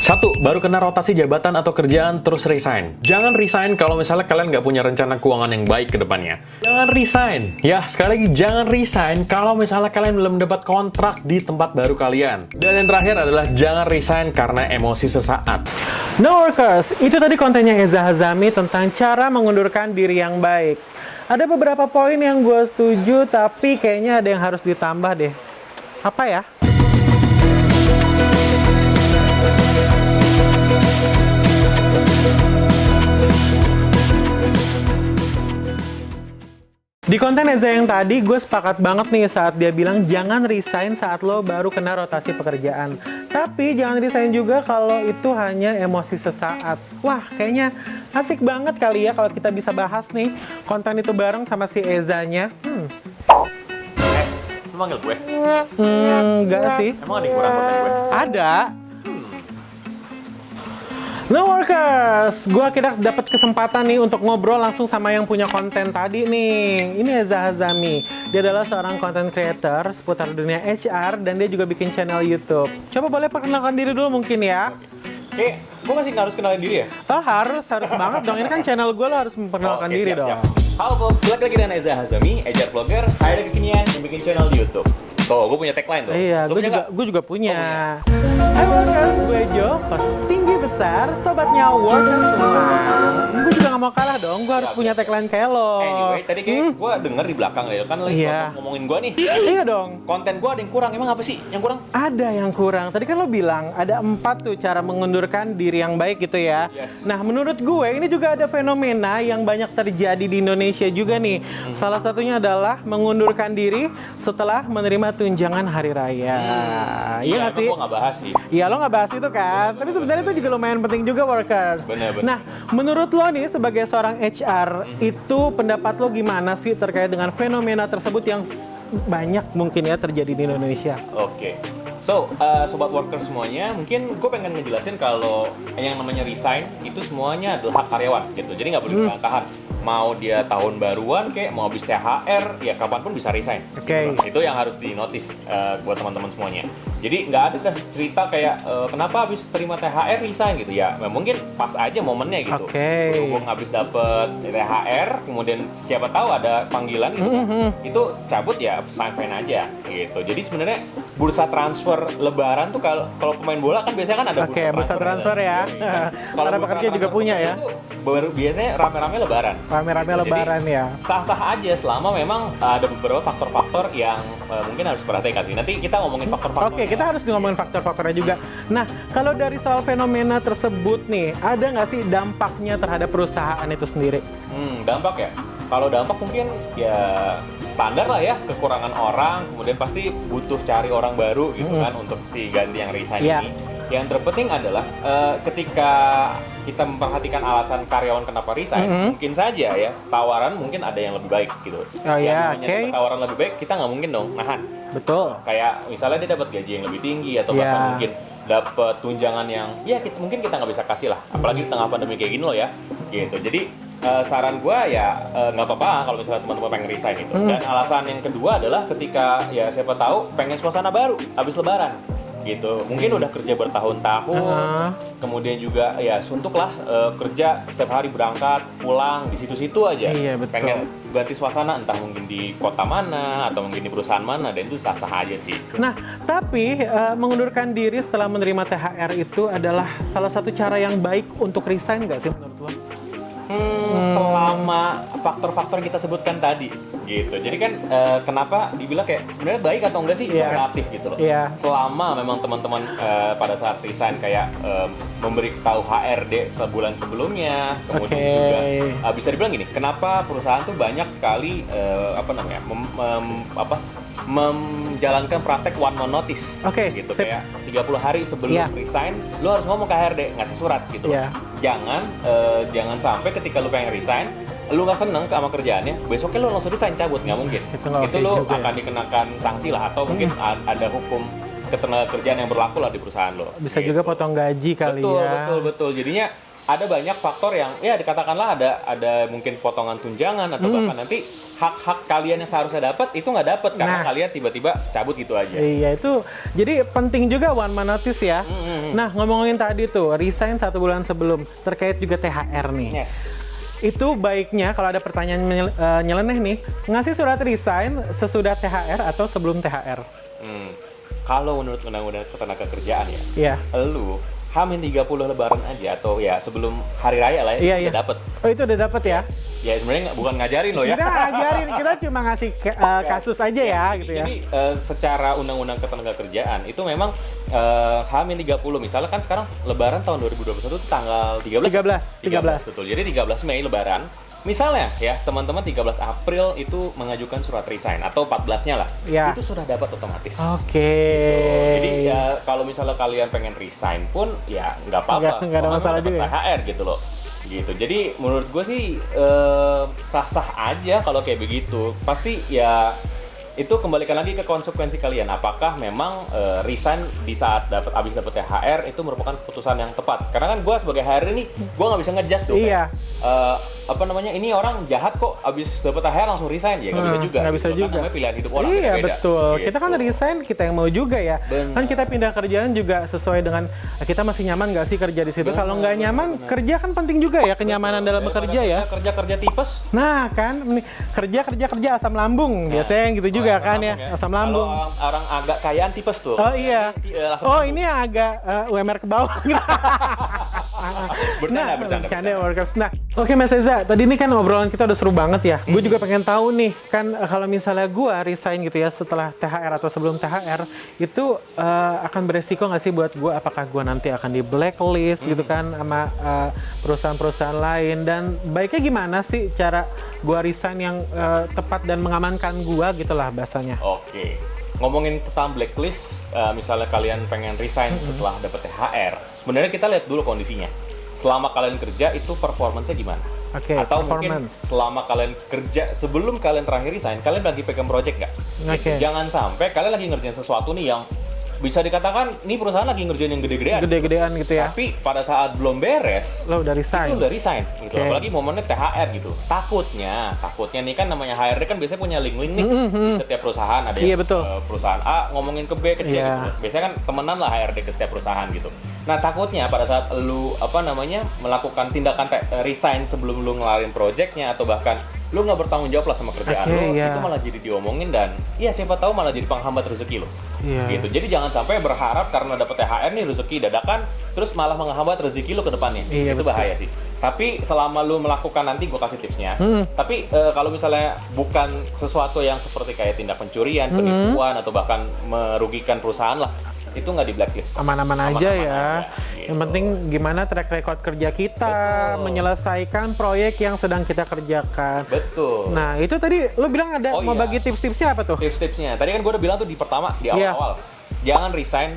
Satu, baru kena rotasi jabatan atau kerjaan terus resign. Jangan resign kalau misalnya kalian nggak punya rencana keuangan yang baik ke depannya. Jangan resign. Ya, sekali lagi jangan resign kalau misalnya kalian belum dapat kontrak di tempat baru kalian. Dan yang terakhir adalah jangan resign karena emosi sesaat. No workers, itu tadi kontennya Eza Hazami tentang cara mengundurkan diri yang baik. Ada beberapa poin yang gue setuju, tapi kayaknya ada yang harus ditambah deh. Apa ya? Di konten Eza yang tadi, gue sepakat banget nih saat dia bilang jangan resign saat lo baru kena rotasi pekerjaan. Tapi jangan resign juga kalau itu hanya emosi sesaat. Wah, kayaknya asik banget kali ya kalau kita bisa bahas nih konten itu bareng sama si Ezanya. Lu manggil gue? Enggak sih. Emang ada yang kurang konten gue? Ada. No workers, gue akhirnya dapat kesempatan nih untuk ngobrol langsung sama yang punya konten tadi nih. Ini Eza Hazami. Dia adalah seorang content creator seputar dunia HR dan dia juga bikin channel YouTube. Coba boleh perkenalkan diri dulu mungkin ya. Oke, gue masih harus kenalin diri ya? Oh harus banget dong. Ini kan channel gue, lo harus memperkenalkan diri dong. Halo folks, balik lagi dengan Eza Hazami, HR vlogger, highlight kekinian yang bikin channel di YouTube. Tuh, gue punya tagline tuh. Iya, Lu gue punya juga, nggak? gue juga punya. Hai workers, gue Jo, host tinggi besar, sobatnya workers semua. Gue juga gak mau kalah dong, gue harus punya tagline kayak lo. Anyway, tadi kayak gue denger di belakang ya, kan lagi Iya. ngomongin gue nih. Iya dong. Konten gue ada yang kurang, emang apa sih yang kurang? Ada yang kurang. Tadi kan lo bilang ada 4 tuh cara mengundurkan diri yang baik gitu ya. Yes. Nah, menurut gue ini juga ada fenomena yang banyak terjadi di Indonesia juga nih. Salah satunya adalah mengundurkan diri setelah menerima tunjangan hari raya. Iya nggak sih? Gue nggak bahas sih. Iya, lo nggak bahas itu kan. Tapi sebenarnya itu juga lumayan penting juga workers. Bener. Nah, menurut lo nih sebagai seorang HR, itu pendapat lo gimana sih terkait dengan fenomena tersebut yang banyak mungkin ya terjadi di Indonesia? Oke. So, sobat worker semuanya, mungkin gue pengen ngejelasin kalau yang namanya resign itu semuanya adalah hak karyawan gitu. Jadi nggak boleh dibangkahan. Mau dia tahun baruan kayak mau habis THR, ya kapanpun bisa resign. Oke. Gitu. Itu yang harus di-notice buat teman-teman semuanya. Jadi nggak ada cerita kayak kenapa habis terima THR resign gitu ya. Mungkin pas aja momennya gitu. Oke. Berhubung habis dapet THR, kemudian siapa tahu ada panggilan gitu. Itu cabut ya fine-fine aja gitu. Jadi sebenarnya bursa transfer lebaran tuh kalau pemain bola kan biasanya kan ada bursa transfer ya. Para pekerja juga punya ya. Baru biasanya rame-rame lebaran. Rame-rame Gitu. lebaran Jadi, ya. sah-sah aja selama memang ada beberapa faktor-faktor yang mungkin harus perhatikan sih. Nanti kita ngomongin faktor-faktor. Oke, kita harus ngomongin faktor-faktornya juga. Nah, kalau dari soal fenomena tersebut nih, ada nggak sih dampaknya terhadap perusahaan itu sendiri? Dampak ya. Kalau dampak mungkin ya standar lah ya, kekurangan orang, kemudian pasti butuh cari orang baru gitu kan untuk si ganti yang resign Iya. ini. Yang terpenting adalah ketika kita memperhatikan alasan karyawan kenapa resign, mungkin saja ya tawaran mungkin ada yang lebih baik gitu. Oh iya, Yang namanya oke. dapat tawaran lebih baik, kita nggak mungkin dong nahan. Betul. Kayak misalnya dia dapat gaji yang lebih tinggi atau Iya. bahkan mungkin dapat tunjangan yang ya mungkin kita nggak bisa kasih lah, apalagi di tengah pandemi kayak gini loh ya, gitu. Jadi saran gue ya nggak apa-apa kalau misalnya teman-teman pengen resign itu. Dan alasan yang kedua adalah ketika ya siapa tahu pengen suasana baru habis lebaran gitu. Mungkin udah kerja bertahun-tahun, kemudian juga ya suntuk lah kerja setiap hari berangkat pulang di situ-situ aja. Iya, betul. Pengen ganti suasana entah mungkin di kota mana atau mungkin di perusahaan mana, dan itu sah-sah aja sih. Nah, tapi mengundurkan diri setelah menerima THR itu adalah salah satu cara yang baik untuk resign nggak sih menurut lo? Selama faktor-faktor yang kita sebutkan tadi gitu. Jadi kan kenapa dibilang kayak sebenarnya baik atau enggak sih, itu Iya. relatif gitu loh. Iya. Selama memang teman-teman pada saat resign kayak memberitahu HRD sebulan sebelumnya, kemudian Oke. juga bisa dibilang gini, kenapa perusahaan tuh banyak sekali menjalankan praktek one man notice Oke, gitu, sip. kayak 30 hari sebelum Iya. resign lu harus ngomong ke HRD, ngasih surat gitu. Iya. Jangan sampai ketika lu pengen resign lu nggak seneng sama kerjaannya, besoknya lu langsung resign, cabut, nggak mungkin. Itu nggak Itu oke lu juga ya. akan dikenakan sanksi lah, atau mungkin ada hukum ketenaga kerjaan yang berlaku lah di perusahaan lo. Bisa juga potong gaji kali betul, ya. Betul. Jadinya ada banyak faktor yang ya dikatakanlah ada mungkin potongan tunjangan atau bahkan nanti hak-hak kalian yang seharusnya dapat itu nggak dapat karena kalian tiba-tiba cabut gitu aja. Iya, itu jadi penting juga one man notice ya. Nah, ngomongin tadi tuh resign 1 bulan sebelum, terkait juga THR nih. Yes. Itu baiknya kalau ada pertanyaan nyeleneh nih, ngasih surat resign sesudah THR atau sebelum THR? Kalau menurut undang-undang ketenagakerjaan ya, Iya. lu Hamin 30 lebaran aja atau ya sebelum hari raya lah ya, Iya. udah dapet. Oh, itu udah dapet ya? Ya sebenarnya bukan ngajarin lo ya. Kita ngajarin, kita cuma ngasih kasus aja ya gitu ya. Jadi secara undang-undang ketenagakerjaan itu memang Hamin 30, misalnya kan sekarang lebaran tahun 2021 itu tanggal 13. 13. Betul. Jadi 13 Mei lebaran. Misalnya ya, teman-teman 13 April itu mengajukan surat resign atau 14-nya lah. Ya. Itu sudah dapat otomatis. Oke. Jadi ya kalau misalnya kalian pengen resign pun ya nggak apa-apa. Nggak ada masalah dapat juga ya? THR gitu loh. Gitu. Jadi menurut gue sih sah-sah aja kalau kayak begitu. Pasti ya itu kembalikan lagi ke konsekuensi kalian. Apakah memang resign di saat habis dapat THR itu merupakan keputusan yang tepat? Karena kan gue sebagai HR ini gue nggak bisa ngejudge tuh. Iya. Apa namanya, ini orang jahat kok abis dapat THR langsung resign, ya nggak bisa juga. Nggak bisa gitu. juga. Kan namanya pilihan hidup orang Iya, beda-beda. betul. Gitu. Kita kan resign, kita yang mau juga ya. Benar. Kan kita pindah kerjaan juga sesuai dengan kita masih nyaman nggak sih kerja di situ. Kalau nggak nyaman, kerja kan penting juga ya, kenyamanan dalam bekerja ya. Kerja tipes. Nah kan, kerja asam lambung. Biasanya yang gitu juga kan ya, asam lambung. Kalau orang agak kayaan tipes tuh. Oh iya. Asam Oh lambung. ini yang agak UMR ke bawah. Bercanda. Workers. Nah, oke Mas Reza, tadi ini kan obrolan kita udah seru banget ya. Gue juga pengen tahu nih, kan kalau misalnya gue resign gitu ya setelah THR atau sebelum THR, itu akan beresiko nggak sih buat gue? Apakah gue nanti akan di blacklist gitu kan sama perusahaan-perusahaan lain? Dan baiknya gimana sih cara gue resign yang tepat dan mengamankan gue gitulah bahasanya? Oke. Ngomongin tentang blacklist, misalnya kalian pengen resign setelah dapat THR, sebenarnya kita lihat dulu kondisinya. Selama kalian kerja itu performance-nya gimana? Oke, Atau performance. mungkin selama kalian kerja, sebelum kalian terakhir resign, kalian lagi pegang project nggak? Oke. Jangan sampai kalian lagi ngerjain sesuatu nih yang bisa dikatakan ini perusahaan lagi ngerjain yang gede-gedean. Gede-gedean gitu ya. Tapi pada saat belum beres, Lo udah resign. itu udah resign gitu. Oke. Apalagi momennya THR gitu. Takutnya nih kan namanya HRD kan biasanya punya link-link nih di setiap perusahaan. Ada Iya, yang betul. Perusahaan A ngomongin ke B ke C Iya. gitu. Biasanya kan temenan lah HRD ke setiap perusahaan gitu. Nah, takutnya pada saat lu melakukan tindakan resign sebelum lu ngelarin projectnya atau bahkan lu nggak bertanggung jawab lah sama kerjaan Oke, lu, iya. itu malah jadi diomongin dan ya siapa tahu malah jadi penghambat rezeki lu. Iya. Gitu. Jadi jangan sampai berharap karena dapat THR nih rezeki dadakan terus malah menghambat rezeki lu ke depannya. Iya, Itu betul. bahaya sih. Tapi selama lu melakukan, nanti gue kasih tipsnya. Tapi kalau misalnya bukan sesuatu yang seperti kayak tindak pencurian, penipuan atau bahkan merugikan perusahaan lah, itu nggak di blacklist. Aman-aman aja Aman-aman ya. gitu. Yang penting gimana track record kerja kita, Betul. menyelesaikan proyek yang sedang kita kerjakan. Betul. Nah, itu tadi lu bilang ada Oh, mau iya. bagi tips-tipsnya apa tuh? Tips-tipsnya. Tadi kan gue udah bilang tuh di pertama, di Iya. awal-awal. Jangan resign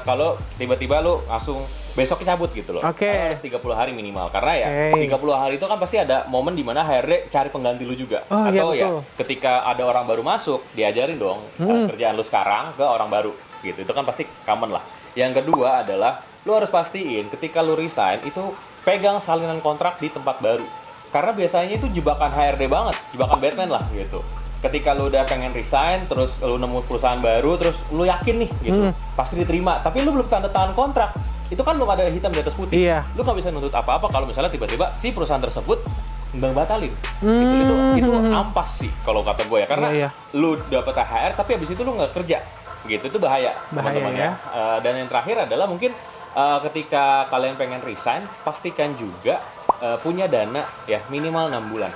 kalau tiba-tiba lu langsung besok cabut gitu loh. Oke. Harus 30 hari minimal. Karena ya Oke. 30 hari itu kan pasti ada momen dimana HRD cari pengganti lu juga. Oh, iya, Atau ya betul. ketika ada orang baru masuk, diajarin dong kerjaan lu sekarang ke orang baru. Gitu. Itu kan pasti common lah. Yang kedua adalah lu harus pastiin ketika lu resign itu pegang salinan kontrak di tempat baru. Karena biasanya itu jebakan HRD banget, jebakan Batman lah gitu. Ketika lu udah pengen resign, terus lu nemu perusahaan baru, terus lu yakin nih gitu, pasti diterima. Tapi lu belum tanda tangan kontrak, itu kan belum ada hitam di atas putih. Iya. Lu nggak bisa nuntut apa-apa kalau misalnya tiba-tiba si perusahaan tersebut nggak batalin. Itu ampas sih kalau kata gue ya. Karena Iya. lu dapet THR, tapi abis itu lu nggak kerja. Gitu, itu bahaya teman-teman ya. Dan yang terakhir adalah mungkin ketika kalian pengen resign, pastikan juga punya dana ya minimal 6 bulan.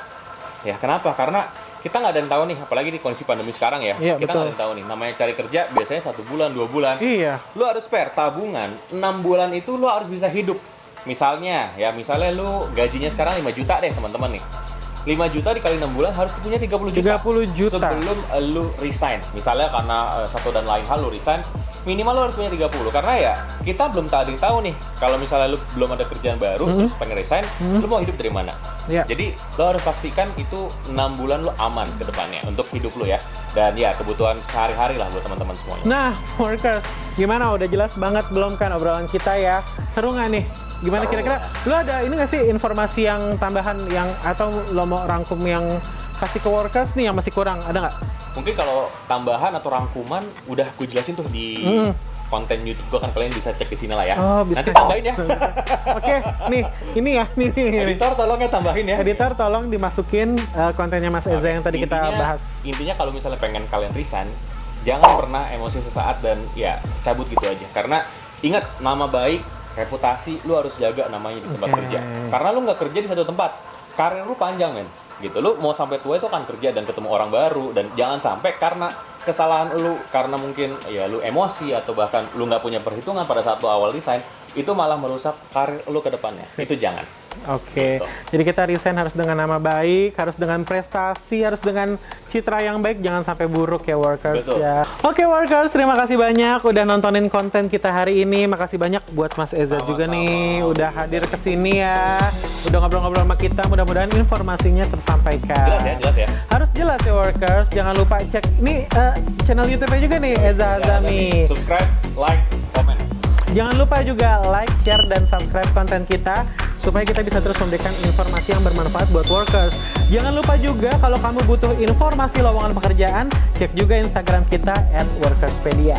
Ya kenapa? Karena kita nggak ada yang tahu nih, apalagi di kondisi pandemi sekarang ya. Iya, Kita nggak ada yang tahu nih. Namanya cari kerja biasanya 1 bulan, 2 bulan. Iya. Lu harus spare tabungan 6 bulan itu lu harus bisa hidup. Misalnya lu gajinya sekarang 5 juta deh teman-teman nih. 5 juta dikali 6 bulan harus punya 30 juta. 30 juta. Sebelum lu resign. Misalnya karena satu dan lain hal lu resign, minimal lu harus punya 30 karena ya kita belum tahu nih kalau misalnya lu belum ada kerjaan baru terus pengen resign, lu mau hidup dari mana? Iya. Jadi lu harus pastikan itu 6 bulan lu aman ke depannya untuk hidup lu ya. Dan ya kebutuhan sehari-hari lah buat teman-teman semuanya. Nah, workers, gimana? Udah jelas banget belum kan obrolan kita ya? Seru nggak nih? Gimana kira-kira? Lu ada ini nggak sih informasi yang tambahan yang atau lo mau rangkum yang kasih ke workers nih yang masih kurang? Ada nggak? Mungkin kalau tambahan atau rangkuman udah gue jelasin tuh di konten YouTube gue, kan kalian bisa cek di sini lah ya. Oh, bisa. Nanti tambahin ya. Oke, nih, ini ya, nih. Editor tolong ya tambahin ya. Editor tolong dimasukin kontennya Mas Eza yang tadi kita bahas. Intinya kalau misalnya pengen kalian resign, jangan pernah emosi sesaat dan ya cabut gitu aja. Karena ingat, nama baik, reputasi lu harus jaga namanya di tempat kerja. Karena lu nggak kerja di satu tempat, karir lu panjang men. Gitu, lu mau sampai tua itu akan kerja dan ketemu orang baru, dan jangan sampai karena kesalahan lu, karena mungkin ya lu emosi atau bahkan lu nggak punya perhitungan pada saat lu awal resign, itu malah merusak karir lu ke depannya. Itu jangan. Oke, Gitu. jadi kita resign harus dengan nama baik, harus dengan prestasi, harus dengan citra yang baik, jangan sampai buruk ya workers. Betul. Ya. Oke workers, terima kasih banyak udah nontonin konten kita hari ini. Makasih banyak buat Mas Eza juga nih, udah hadir ke sini ya, udah ngobrol-ngobrol sama kita. Mudah-mudahan informasinya tersampaikan. Jelas ya. Harus jelas ya workers, jangan lupa cek nih channel YouTube-nya juga nih, Eza Hazami. Subscribe, like, komen. Jangan lupa juga like, share, dan subscribe konten kita supaya kita bisa terus memberikan informasi yang bermanfaat buat workers. Jangan lupa juga kalau kamu butuh informasi lowongan pekerjaan, cek juga Instagram kita @workerspedia.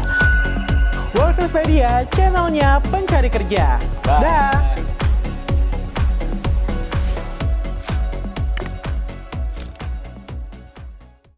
Workerspedia, channelnya pencari kerja. Bye. Dah.